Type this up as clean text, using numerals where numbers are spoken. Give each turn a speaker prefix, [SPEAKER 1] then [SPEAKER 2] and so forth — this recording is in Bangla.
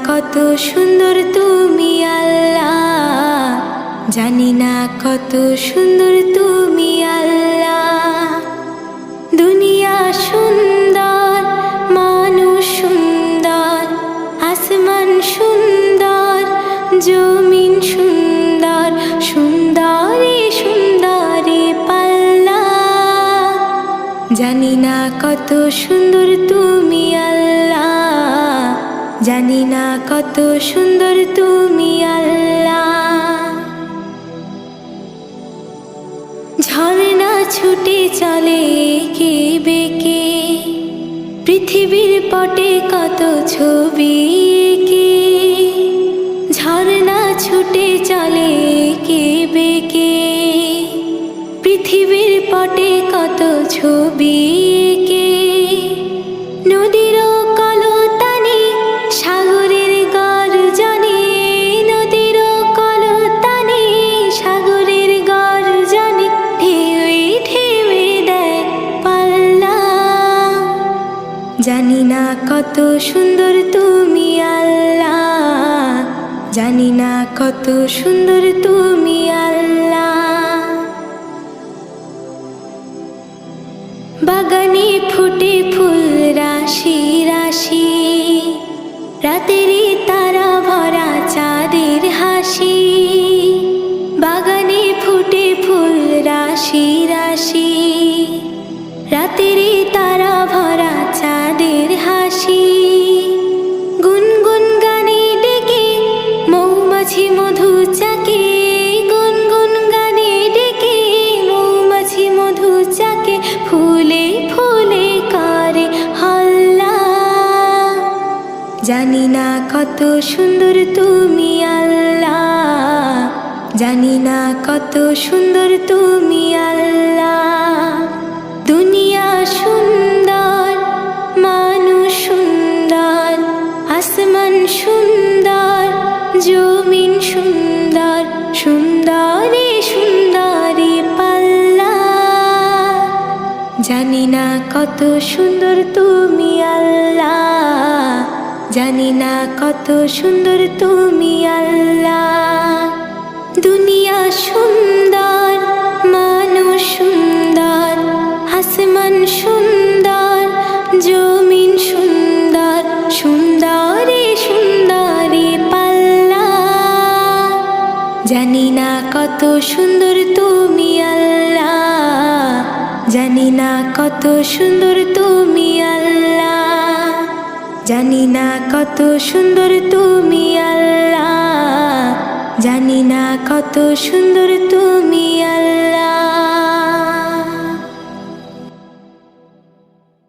[SPEAKER 1] কত সুন্দর তুমি আল্লাহ, জানি না কত সুন্দর তুমি আল্লাহ। দুনিয়া সুন্দর, মানুষ সুন্দর, আসমান সুন্দর, জমিন সুন্দর, সুন্দরী সুন্দরী পাল্লা। জানি না কত সুন্দর তুমি আল্লাহ, জানি না কত সুন্দর তুমি আল্লাহ। ঝর্ণা ছুটে চলে এঁকে বেঁকে, পৃথিবীর পটে কত ছবি এঁকে। ঝর্ণা ছুটে চলে এঁকে বেঁকে, পৃথিবীর পটে কত ছবি এঁকে। নদীর কলতানে সাগরের গর্জনে, নদীর কলতানে সাগরের গর্জনে, ঢেউয়ে ঢেউয়ে দেয় পাল্লা। জানি না কত সুন্দর তুমি আল্লাহ, জানি না কত সুন্দর তুমি আল্লাহ। বাগানে ফুটে ফুল রাশি রাশি, রাতেরই তারা ভরা চাঁদের হাসি। বাগানে ফুটে ফুল রাশি রাশি, রাতেরই তারা ভরা চাঁদের হাসি। গুনগুন গানে ডেকে মৌমাছি মধু চাকে, গুনগুন গানে ডেকে মৌমাছি মধু চাকে। ফুলে ফুলে করে হল্লা, জানি না কত সুন্দর তুমি আল্লাহ, জানি না কত সুন্দর তুমি আল্লাহ। দুনিয়া সুন্দর, মানুষ সুন্দর, আসমান সুন্দর, জমিন সুন্দর, সুন্দরী সুন্দরী পাল্লা। জানি না কত সুন্দর তুমি আল্লাহ, জানি না কত সুন্দর তুমি আল্লাহ। দুনিয়া সুন্দর, মানুষ সুন্দর, আসমান সুন্দর, জমিন সুন্দর, সুন্দরী সুন্দরী পাল্লা। জানি না কত সুন্দর তুমি আল্লাহ, জানি না কত সুন্দর তুমি আল্লাহ। জানি না কত সুন্দর তুমি আল্লাহ, জানি না কত সুন্দর তুমি আল্লাহ।